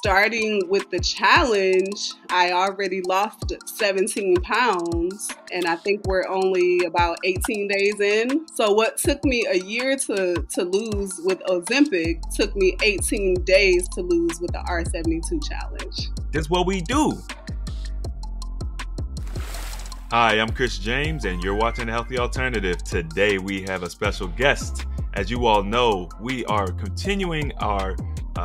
starting with the challenge, I already lost 17 pounds, and I think we're only about 18 days in. So what took me a year to lose with Ozempic took me 18 days to lose with the R72 challenge. This is what we do. Hi, I'm Chris James, and you're watching A Healthy Alternative. Today we have a special guest. As you all know, we are continuing our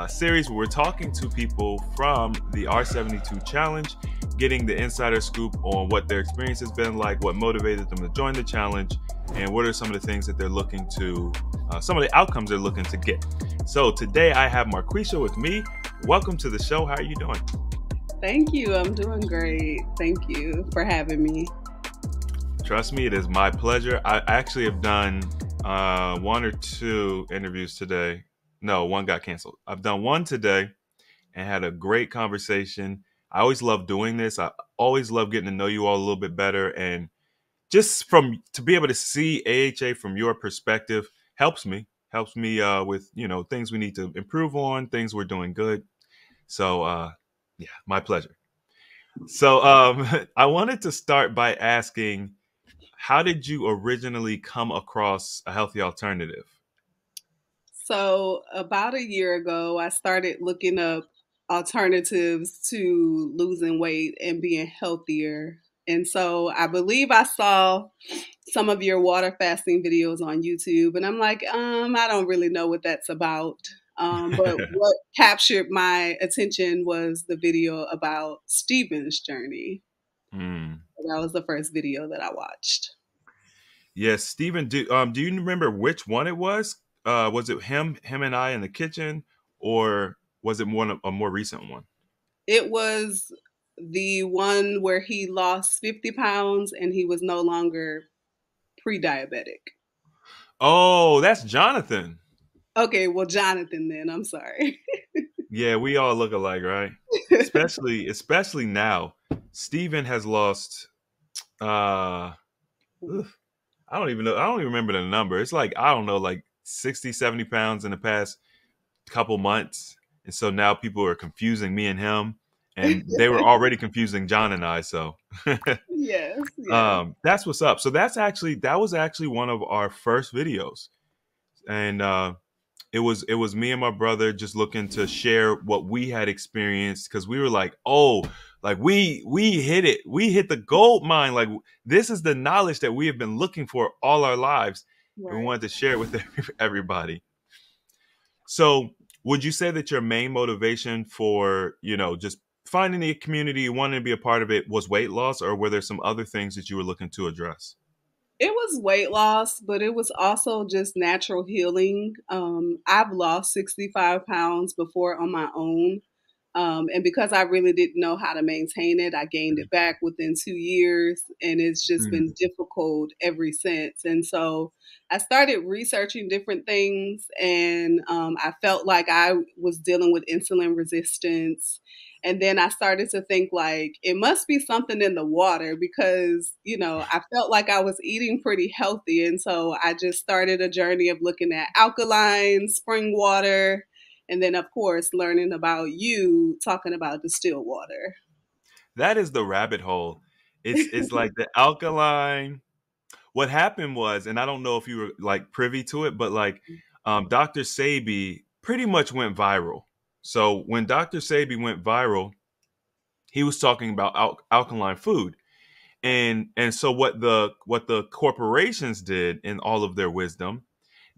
series where we're talking to people from the R72 challenge, getting the insider scoop on what their experience has been like, what motivated them to join the challenge, and what are some of the things that they're looking to, some of the outcomes they're looking to get. So today I have Marquisha with me. Welcome to the show. How are you doing? Thank you. I'm doing great. Thank you for having me. Trust me, it is my pleasure. I actually have done one or two interviews today. No, one got canceled. I've done one today and had a great conversation. I always love doing this. I always love getting to know you all a little bit better. And just to be able to see AHA from your perspective helps me with, things we need to improve on, things we're doing good. So, yeah, my pleasure. So I wanted to start by asking, how did you originally come across A Healthy Alternative? So about a year ago, I started looking up alternatives to losing weight and being healthier. And so I believe I saw some of your water fasting videos on YouTube, and I'm like, I don't really know what that's about. But what captured my attention was the video about Stephen's journey. That was the first video that I watched. Yes, Stephen. Do you remember which one it was? Was it him and I in the kitchen, or was it a more recent one? It was the one where he lost 50 pounds and he was no longer pre-diabetic. Oh, that's Jonathan. Okay, well, Jonathan then. I'm sorry. Yeah, we all look alike, right? Especially now. Stephen has lost I don't even know. I don't even remember the number. It's like, I don't know, like 60, 70 pounds in the past couple months. And so now people are confusing me and him, and they were already confusing John and I. So Yes. that's what's up. So that was actually one of our first videos. And it was me and my brother just looking to share what we had experienced, because we were like, oh, like we hit it. We hit the gold mine. Like, this is the knowledge that we have been looking for all our lives. Right. And we wanted to share it with everybody. So would you say that your main motivation for, just finding a community, wanting to be a part of it, was weight loss, or were there some other things that you were looking to address? It was weight loss, but it was also just natural healing. I've lost 65 pounds before on my own. And because I really didn't know how to maintain it, I gained it back within 2 years, and it's just been difficult ever since. And so I started researching different things, and I felt like I was dealing with insulin resistance. And then I started to think, like, it must be something in the water, because, I felt like I was eating pretty healthy. And so I just started a journey of looking at alkaline spring water. And then, of course, learning about you talking about distilled water. That is the rabbit hole. It's like the alkaline. What happened was, and I don't know if you were like privy to it, but like Dr. Sebi pretty much went viral. So when Dr. Sebi went viral, he was talking about alkaline food. And so what the corporations did in all of their wisdom,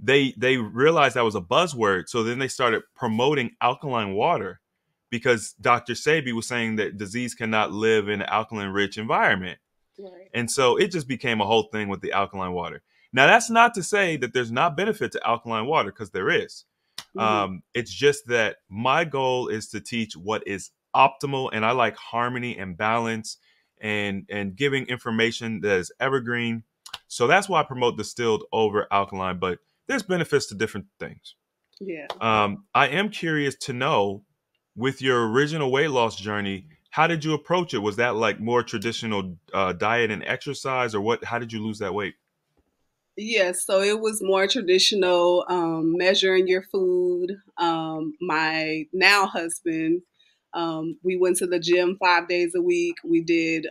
they realized that was a buzzword. So then they started promoting alkaline water, because Dr. Sebi was saying that disease cannot live in an alkaline rich environment. Right. And so it just became a whole thing with the alkaline water. Now, that's not to say that there's not benefit to alkaline water, because there is. It's just that my goal is to teach what is optimal, and I like harmony and balance and giving information that is evergreen. So that's why I promote distilled over alkaline, but there's benefits to different things. Yeah. I am curious to know, with your original weight loss journey, how did you approach it? Was that like more traditional diet and exercise, or what? How did you lose that weight? Yes, so it was more traditional, measuring your food. My now husband We went to the gym 5 days a week. We did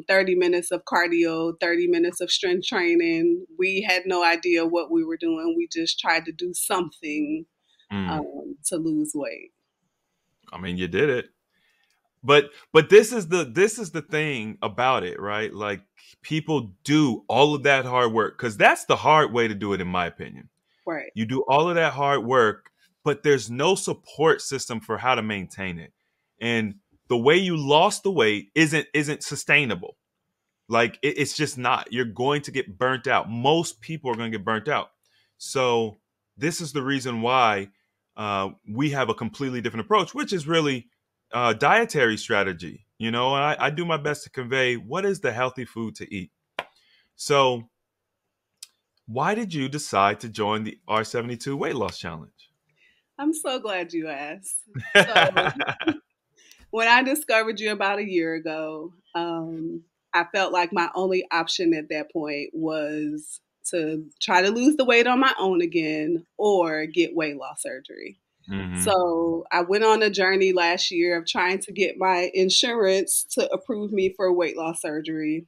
30 minutes of cardio, 30 minutes of strength training. We had no idea what we were doing. We just tried to do something Mm. to lose weight. I mean, you did it. But this is the thing about it, right? Like people do all of that hard work because that's the hard way to do it, in my opinion. Right. You do all of that hard work, but there's no support system for how to maintain it. And the way you lost the weight isn't sustainable. Like it's just not. You're going to get burnt out. Most people are going to get burnt out. So this is the reason why we have a completely different approach, which is really dietary strategy. You know, and I do my best to convey what is the healthy food to eat. So why did you decide to join the R72 weight loss challenge? I'm so glad you asked. So, when I discovered you about a year ago, I felt like my only option at that point was to try to lose the weight on my own again or get weight loss surgery. Hmm. So I went on a journey last year of trying to get my insurance to approve me for weight loss surgery.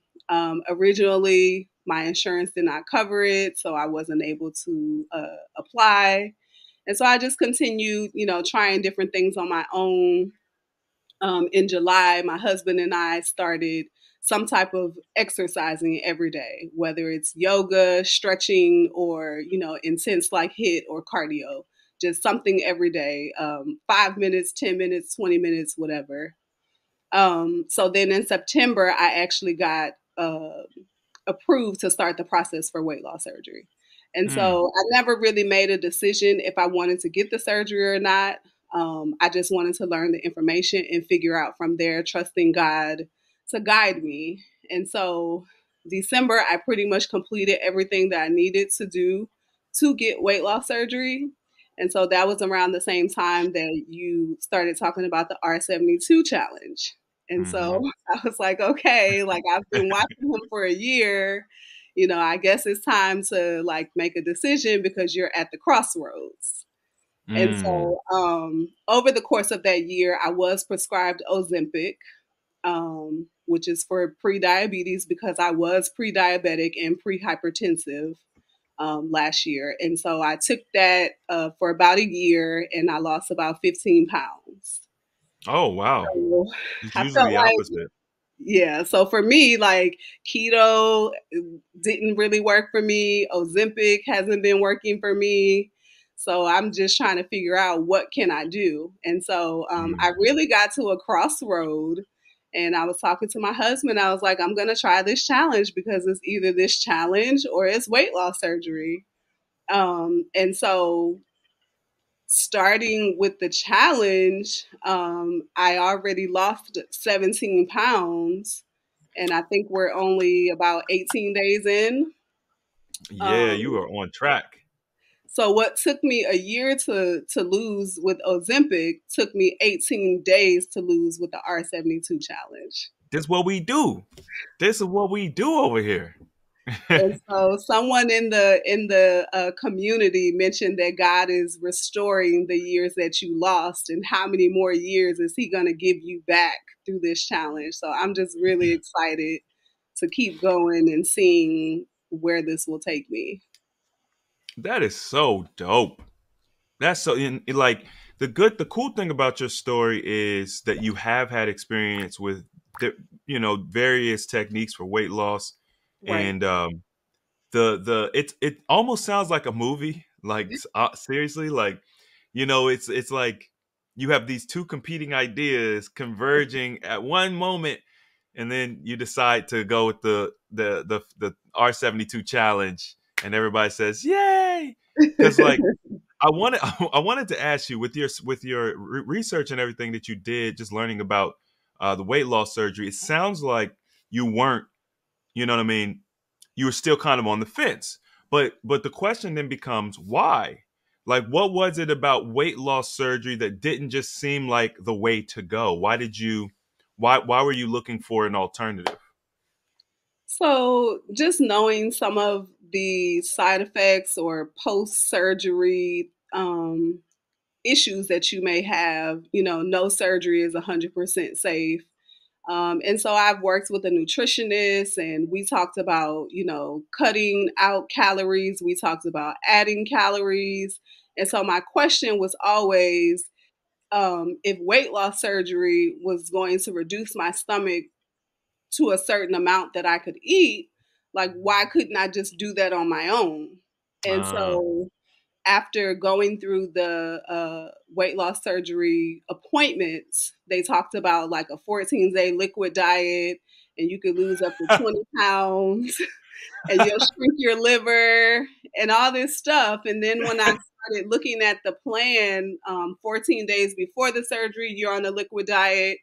Originally, my insurance did not cover it, so I wasn't able to apply. And so I just continued, trying different things on my own. In July, my husband and I started some type of exercising every day, whether it's yoga, stretching, or intense like HIIT or cardio. Just something every day, 5 minutes, 10 minutes, 20 minutes, whatever. So then in September, I actually got approved to start the process for weight loss surgery. And Mm. so I never really made a decision if I wanted to get the surgery or not. I just wanted to learn the information and figure out from there, trusting God to guide me. And so December, I pretty much completed everything that I needed to do to get weight loss surgery. And so that was around the same time that you started talking about the R72 challenge. And so Hmm. I was like, okay, like I've been watching him for a year. I guess it's time to like make a decision because you're at the crossroads. And Mm. so over the course of that year, I was prescribed Ozempic, which is for pre-diabetes because I was pre-diabetic and pre-hypertensive last year. And so I took that for about a year and I lost about 15 pounds. Oh wow, So it's I usually felt the like opposite. yeah. So for me, like keto didn't really work for me. Ozempic hasn't been working for me. So I'm just trying to figure out what can I do. And so I Mm. really got to a crossroad and I was talking to my husband. I was like, I'm going to try this challenge because it's either this challenge or it's weight loss surgery. And so starting with the challenge, I already lost 17 pounds, and I think we're only about 18 days in. Yeah, you Um, are on track. so what took me a year to lose with Ozempic took me 18 days to lose with the R72 challenge. This is what we do. This is what we do over here. And so someone in the community mentioned that God is restoring the years that you lost, and how many more years is He going to give you back through this challenge? So I'm just really excited to keep going and seeing where this will take me. That is so dope. That's so like the cool thing about your story is that you have had experience with various techniques for weight loss, Right. and it almost sounds like a movie. Like seriously, like it's like you have these two competing ideas converging at one moment, and then you decide to go with the R72 challenge, and everybody says yay, because like I wanted to ask you with your research and everything that you did, just learning about the weight loss surgery. It sounds like you weren't, you know what I mean. You were still kind of on the fence, but the question then becomes why? Like, what was it about weight loss surgery that didn't just seem like the way to go? Why did you? Why were you looking for an alternative? So just knowing some of the side effects or post surgery issues that you may have. No surgery is 100% safe. And so I've worked with a nutritionist, and we talked about, cutting out calories. We talked about adding calories. And so my question was always, if weight loss surgery was going to reduce my stomach to a certain amount that I could eat, like, why couldn't I just do that on my own? And Uh, so after going through the weight loss surgery appointments, they talked about like a 14-day liquid diet, and you could lose up to 20 pounds and you'll shrink your liver and all this stuff. And then when I started looking at the plan, 14 days before the surgery, you're on a liquid diet.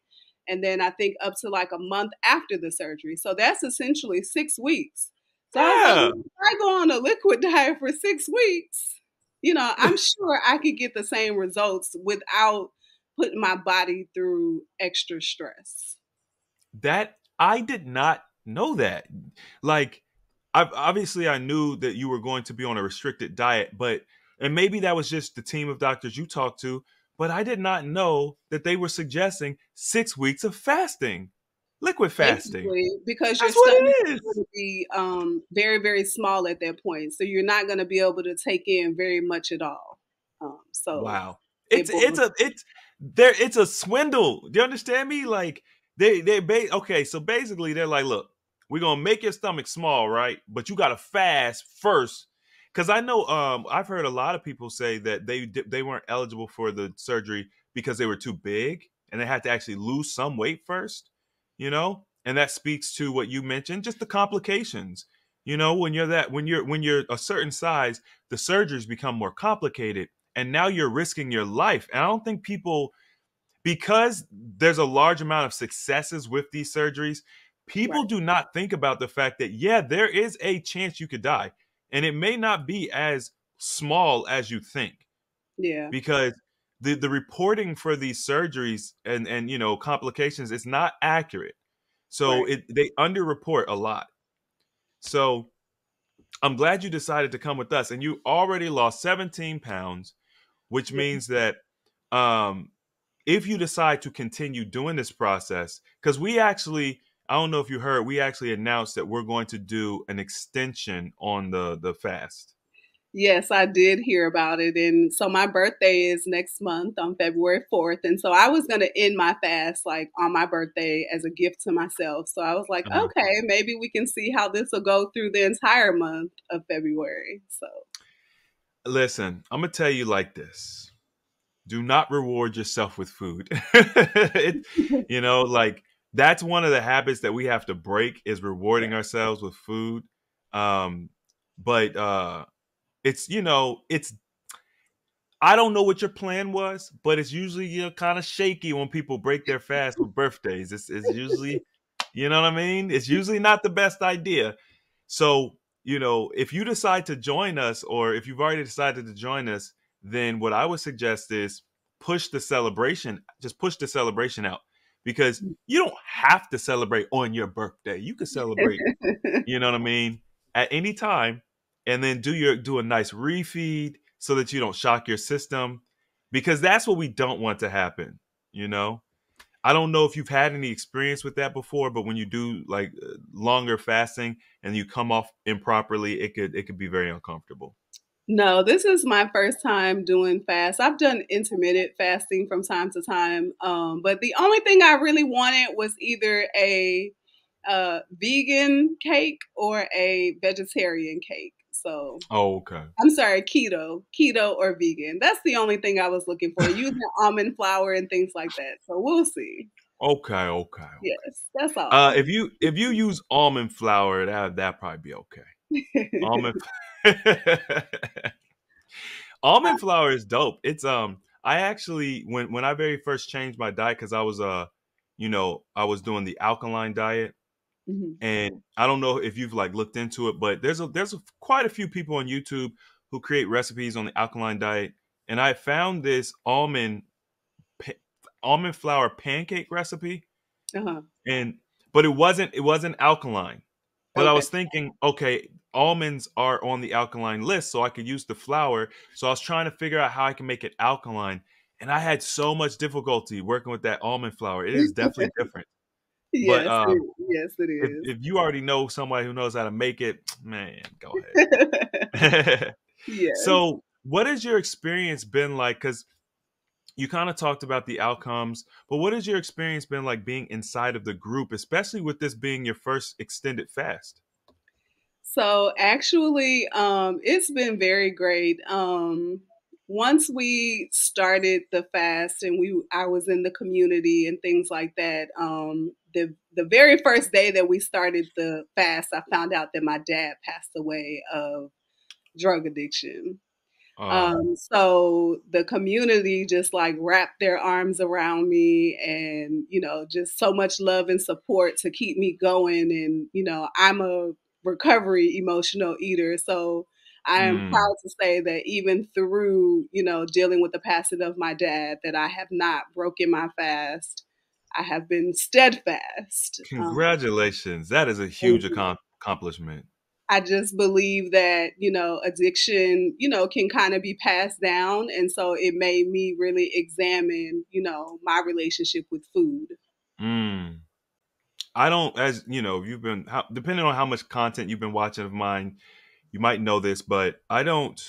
And then I think up to like a month after the surgery. So that's essentially 6 weeks. So I was like, yeah. well, if I go on a liquid diet for 6 weeks, I'm sure I could get the same results without putting my body through extra stress. That I did not know that. Like, I knew that you were going to be on a restricted diet, but and maybe that was just the team of doctors you talked to, but I did not know that they were suggesting 6 weeks of fasting, liquid fasting. Basically, because your That's what stomach it is is. going to be very, very small at that point. So you're not going to be able to take in very much at all. So Wow. it boils. It's a swindle. Do you understand me? Like okay, so basically they're like, look, we're gonna make your stomach small, right? But you gotta fast first. Cause I know I've heard a lot of people say that they weren't eligible for the surgery because they were too big and they had to actually lose some weight first, you know? And that speaks to what you mentioned, just the complications. When you're a certain size, the surgeries become more complicated and now you're risking your life. And I don't think people, because there's a large amount of successes with these surgeries, people Right. do not think about the fact that, yeah, there is a chance you could die. And it may not be as small as you think Yeah. because the reporting for these surgeries and complications is not accurate. So Right. they underreport a lot. So I'm glad you decided to come with us and you already lost 17 pounds, which Yeah. means that um, if you decide to continue doing this process, because we actually, I don't know if you heard, we actually announced that we're going to do an extension on the fast. Yes, I did hear about it. And so my birthday is next month on February 4th. And so I was going to end my fast like on my birthday as a gift to myself. So I was like, Uh-huh. okay, maybe we can see how this will go through the entire month of February. So, Listen, I'm gonna tell you like this: do not reward yourself with food. Like that's one of the habits that we have to break is rewarding right. ourselves with food. Um, but it's I don't know what your plan was, but it's usually kind of shaky when people break their fast with birthdays. It's usually, you know what I mean? It's usually not the best idea. So, if you decide to join us or if you've already decided to join us, then what I would suggest is just push the celebration out because you don't have to celebrate on your birthday. You can celebrate, you know what I mean, at any time, and then do a nice refeed so that you don't shock your system, because that's what we don't want to happen. You know, I don't know if you've had any experience with that before, but when you do like longer fasting and you come off improperly, it could be very uncomfortable. No, this is my first time doing fast. I've done intermittent fasting from time to time, but the only thing I really wanted was either a vegan cake or a vegetarian cake. So Oh, okay, I'm sorry, keto or vegan. That's the only thing I was looking for, using almond flour and things like that. So we'll see. okay, okay, okay. Yes, that's all. If you use almond flour, that probably be okay. Almond almond flour is dope. It's I actually when I very first changed my diet because I was doing the alkaline diet, Mhm. and I don't know if you've like looked into it, but there's quite a few people on YouTube who create recipes on the alkaline diet, and I found this pa- almond flour pancake recipe, Uh-huh. and but it wasn't alkaline. But I Okay. was thinking, okay, almonds are on the alkaline list, so I could use the flour. So I was trying to figure out how I can make it alkaline, and I had so much difficulty working with that almond flour. It is definitely different. But Yes, it is. if you already know somebody who knows how to make it, man, go ahead. Yes. So, what has your experience been like? Because you kind of talked about the outcomes, but what has your experience been like being inside of the group, especially with this being your first extended fast? So actually, it's been very great. Once we started the fast and I was in the community and things like that. The very first day that we started the fast, I found out that my dad passed away of drug addiction. Uh, So the community just like wrapped their arms around me and, just so much love and support to keep me going. And, I'm a recovery emotional eater. So I am mm, proud to say that even through, dealing with the passing of my dad, that I have not broken my fast. I have been steadfast. congratulations. That is a Thank huge you. accomplishment. I just believe that, addiction, can kind of be passed down. And so it made me really examine, my relationship with food. Mm. I don't, as you know, depending on how much content you've been watching of mine, you might know this, but I don't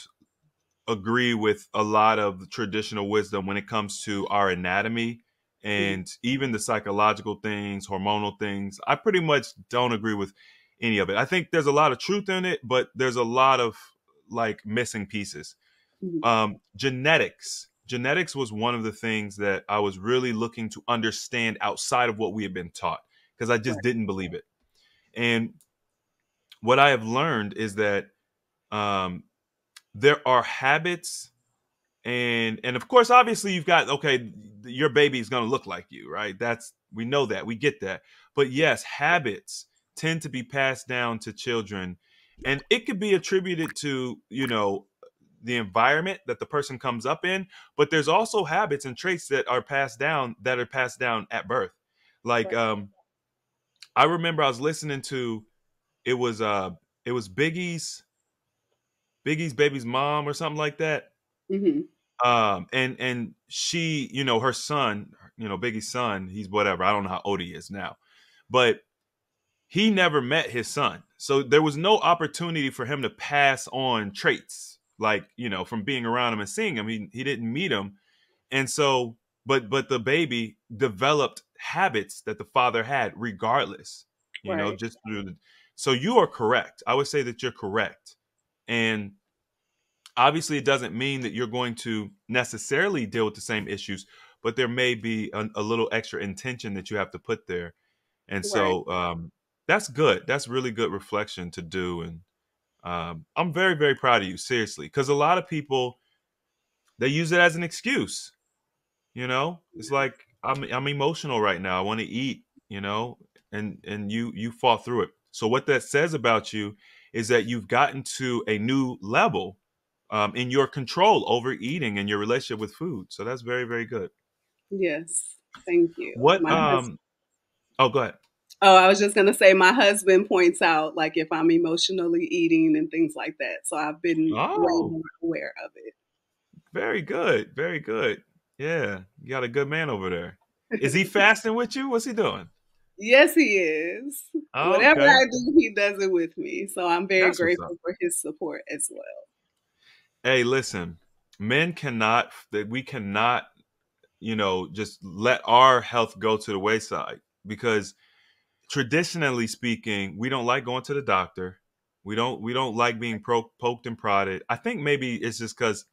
agree with a lot of the traditional wisdom when it comes to our anatomy Mhm. and even the psychological things, hormonal things. I pretty much don't agree with any of it. I think there's a lot of truth in it, but there's a lot of like missing pieces. Mhm. Genetics was one of the things that I was really looking to understand outside of what we had been taught because I just Right. didn't believe it. And what I have learned is that um, there are habits, and of course, obviously, you've got, okay, your baby is going to look like you, right? That's, we know that, we get that. But yes, habits tend to be passed down to children, and it could be attributed to, the environment that the person comes up in, but there's also habits and traits that are passed down at birth. Like, Right. I remember I was listening to, it was Biggie's baby's mom or something like that. Hmm. And she, her son, Biggie's son, he's whatever, I don't know how old he is now, but he never met his son, so there was no opportunity for him to pass on traits, like, from being around him and seeing him. He didn't meet him. And so, but the baby developed habits that the father had regardless, Right. just through the, so you are correct. I would say that you're correct. And obviously, it doesn't mean that you're going to necessarily deal with the same issues, but there may be a little extra intention that you have to put there. And Right. so that's good. That's really good reflection to do. And I'm very, very proud of you, seriously, because a lot of people, they use it as an excuse. It's like, I'm emotional right now. I want to eat. And you fought through it. So what that says about you is that you've gotten to a new level in your control over eating and your relationship with food. So that's very, very good. Yes. Thank you. What? Oh, go ahead. Oh, I was just gonna say my husband points out like if I'm emotionally eating and things like that. So I've been way Oh, more aware of very good, very good. Yeah, you got a good man over there. Is he it. fasting with you? What's he doing? Yes, he is. Oh, Whatever okay, I do, he does it with me. So I'm very that's what's up. grateful for his support as well. Hey, listen, men cannot, that we cannot, just let our health go to the wayside, because traditionally speaking, we don't like going to the doctor. We don't like being poked and prodded. I think maybe it's just because,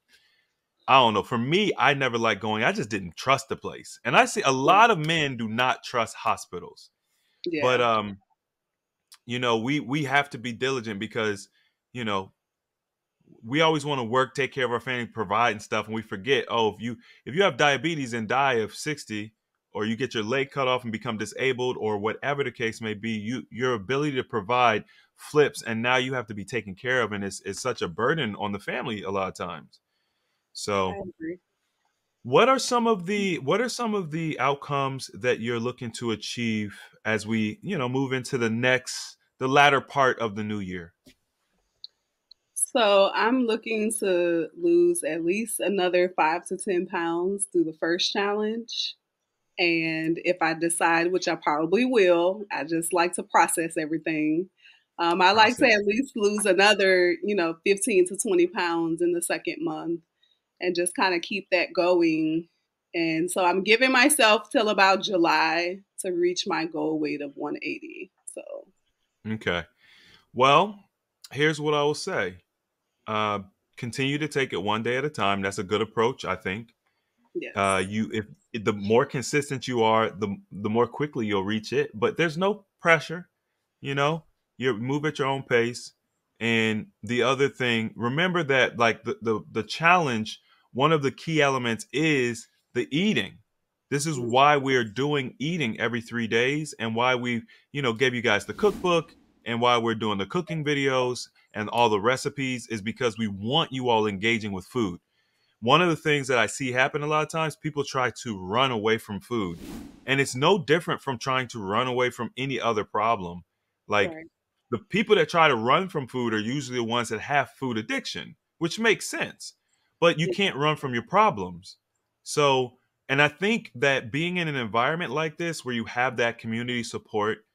I don't know. For me, I never liked going. I just didn't trust the place. And I see a Yeah. lot of men do not trust hospitals. But Yeah. we have to be diligent because, you know, we always want to work, take care of our family, provide and stuff, and we forget, oh, if you have diabetes and die of 60, or you get your leg cut off and become disabled, or whatever the case may be, your ability to provide flips, and now you have to be taken care of, and it's such a burden on the family a lot of times. I So agree. what are some of the outcomes that you're looking to achieve as we, move into the latter part of the new year? So I'm looking to lose at least another 5 to 10 pounds through the first challenge. And if I decide, which I probably will, I just like to process everything. I like to Process. at least lose another, 15 to 20 pounds in the second month and just kind of keep that going. And so I'm giving myself till about July to reach my goal weight of 180. So, Okay. Well, here's what I will say. Uh, Continue to take it one day at a time. That's a good approach, I think. yes, You if the more consistent you are, the more quickly you'll reach it. But there's no pressure, you know. You move at your own pace. And the other thing, remember that like the challenge, one of the key elements is the eating. This is why we're doing eating every 3 days, and why we, gave you guys the cookbook, and why we're doing the cooking videos and all the recipes is because we want you all engaging with food. One of the things that I see happen a lot of times, people try to run away from food. And it's no different from trying to run away from any other problem. Like right. the people that try to run from food are usually the ones that have food addiction, which makes sense. But you Yeah, can't run from your problems. So, and I think that being in an environment like this where you have that community support,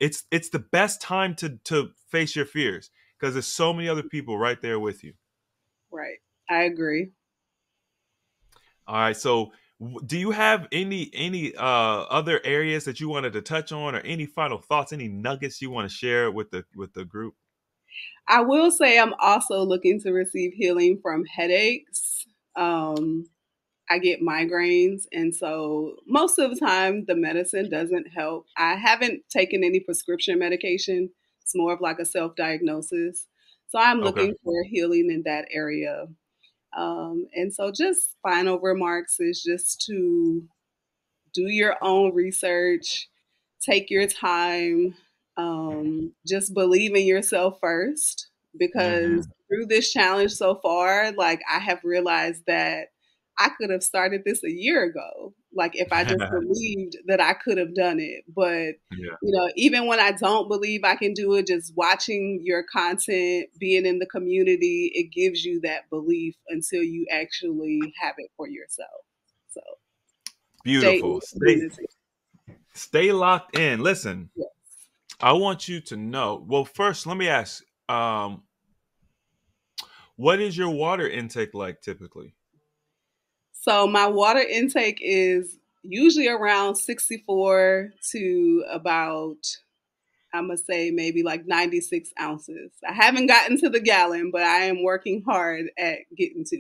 it's the best time to face your fears because there's so many other people right there with you. right. I agree. All right. So, do you have any other areas that you wanted to touch on, or any final thoughts, any nuggets you want to share with the group? I will say I'm also looking to receive healing from headaches. Um, I get migraines, and so most of the time the medicine doesn't help. I haven't taken any prescription medication. It's more of like a self-diagnosis. So I'm Okay. looking for healing in that area. And so just final remarks is just to do your own research, take your time, just believe in yourself first. Because Hmm. through this challenge so far, like I have realized that I could have started this a year ago. Like if I just believed that I could have done it. But Yeah. even when I don't believe I can do it, just watching your content, being in the community, it gives you that belief until you actually have it for yourself. So stay in Beautiful. the community. Stay locked in. Listen, Yeah. I want you to know. Well, first, let me ask. What is your water intake like typically? So my water intake is usually around 64 to about, I'm going to say maybe like 96 ounces. I haven't gotten to the gallon, but I am working hard at getting to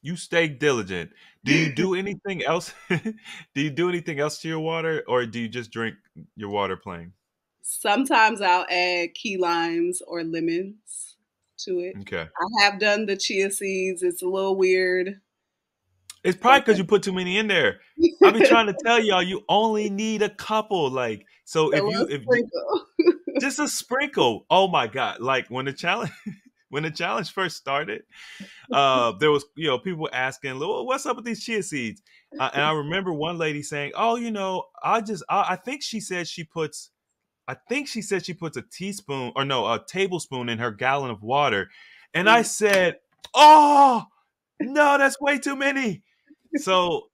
You stay diligent. Do you it. do anything else? Do you do anything else to your water, or do you just drink your water plain? Sometimes I'll add key limes or lemons to it. Okay. I have done the chia seeds. It's a little weird, It's probably but because you put too many in there. I've been trying to tell y'all you only need a couple. Like, so a little if sprinkle. just a sprinkle. Oh my God. Like when the challenge when the challenge first started, there was people asking, "Well, what's up with these chia seeds?" And I remember one lady saying, "Oh, I think she said she puts a teaspoon or no, a tablespoon in her gallon of water." And I Mm, said, "Oh, no, that's way too many." So,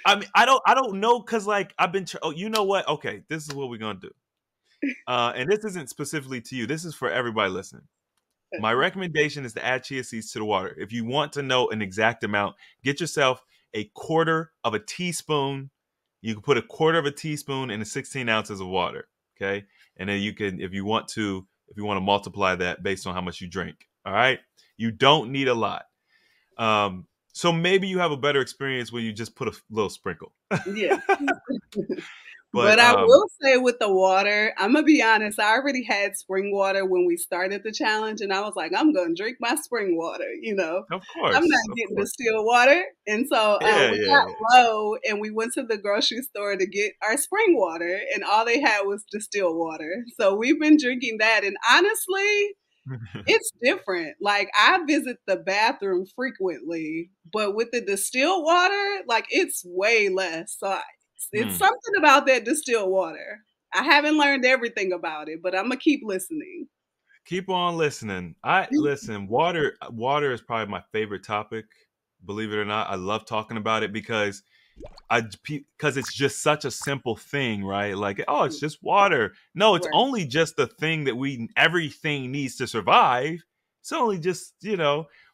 I mean, I don't know because like I've been. Oh, you know what? Okay, this is what we're gonna do. And this isn't specifically to you. This is for everybody listening. My recommendation is to add chia seeds to the water. If you want to know an exact amount, get yourself a quarter of a teaspoon. You can put a quarter of a teaspoon in 16 ounces of water. Okay. And then you can, if you want to multiply that based on how much you drink. All right. You don't need a lot. So maybe you have a better experience when you just put a little sprinkle. yeah. But But I will say with the water, I'm gonna be honest, I already had spring water when we started the challenge, and I was like, I'm gonna drink my spring water. of I'm course, not of getting course. distilled water. And so Yeah, we yeah, yeah. got low and we went to the grocery store to get our spring water, and all they had was distilled water. So we've been drinking that, and honestly, it's different. Like I visit the bathroom frequently, but with the distilled water, like it's way less. So it's Hmm. something about that distilled water. I haven't learned everything about it, but I'm gonna keep listening. Keep on listening. I listen. Water is probably my favorite topic. Believe it or not, I love talking about it because it's just such a simple thing, right? Like, oh, it's just water. No, it's Right. only just the thing that we everything needs to survive. It's only just,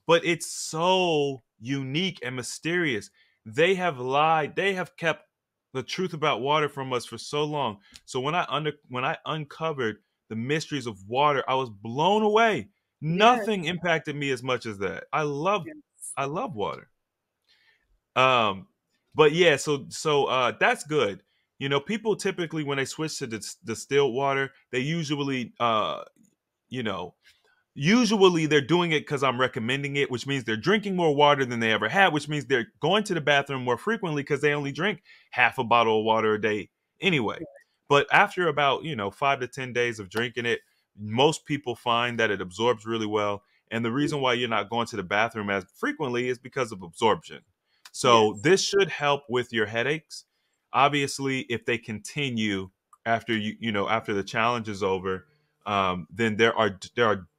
but it's so unique and mysterious. They have lied. They have kept the truth about water from us for so long. So when I uncovered the mysteries of water, I was blown away. Yes. Nothing impacted me as much as that. Yes. I love water. Um, but yeah, so that's good. People typically when they switch to distilled water, they you know, usually they're doing it because I'm recommending it, which means they're drinking more water than they ever had, which means they're going to the bathroom more frequently because they only drink half a bottle of water a day anyway. But after about, 5 to 10 days of drinking it, most people find that it absorbs really well. And the reason why you're not going to the bathroom as frequently is because of absorption. So Yes. this should help with your headaches. Obviously, if they continue after after the challenge is over, then there are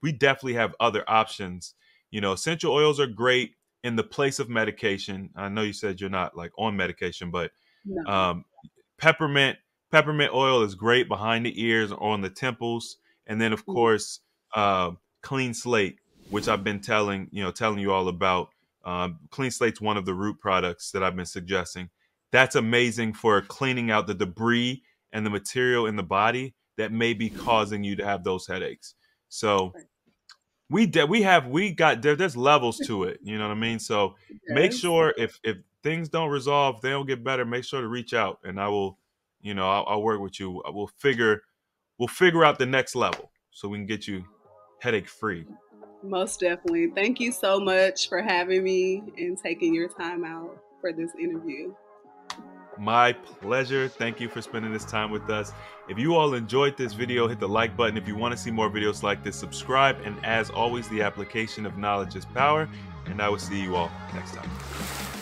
we definitely have other options. Essential oils are great in the place of medication. I know you said you're not like on medication, but No. um, peppermint peppermint oil is great behind the ears or on the temples, and then of Mm. course clean slate, which I've been telling you all about. Clean slate's one of the root products that I've been suggesting. That's amazing for cleaning out the debris and the material in the body that may be causing you to have those headaches. So Right. we got there's levels to it. You know what I mean? So make Yes. sure if things don't resolve, if they don't get better, make sure to reach out, and I will, I'll work with you. We'll figure out the next level so we can get you headache free. Most definitely. Thank you so much for having me and taking your time out for this interview. My pleasure. Thank you for spending this time with us. If you all enjoyed this video, hit the like button. If you want to see more videos like this, subscribe. And as always, the application of knowledge is power. And I will see you all next time.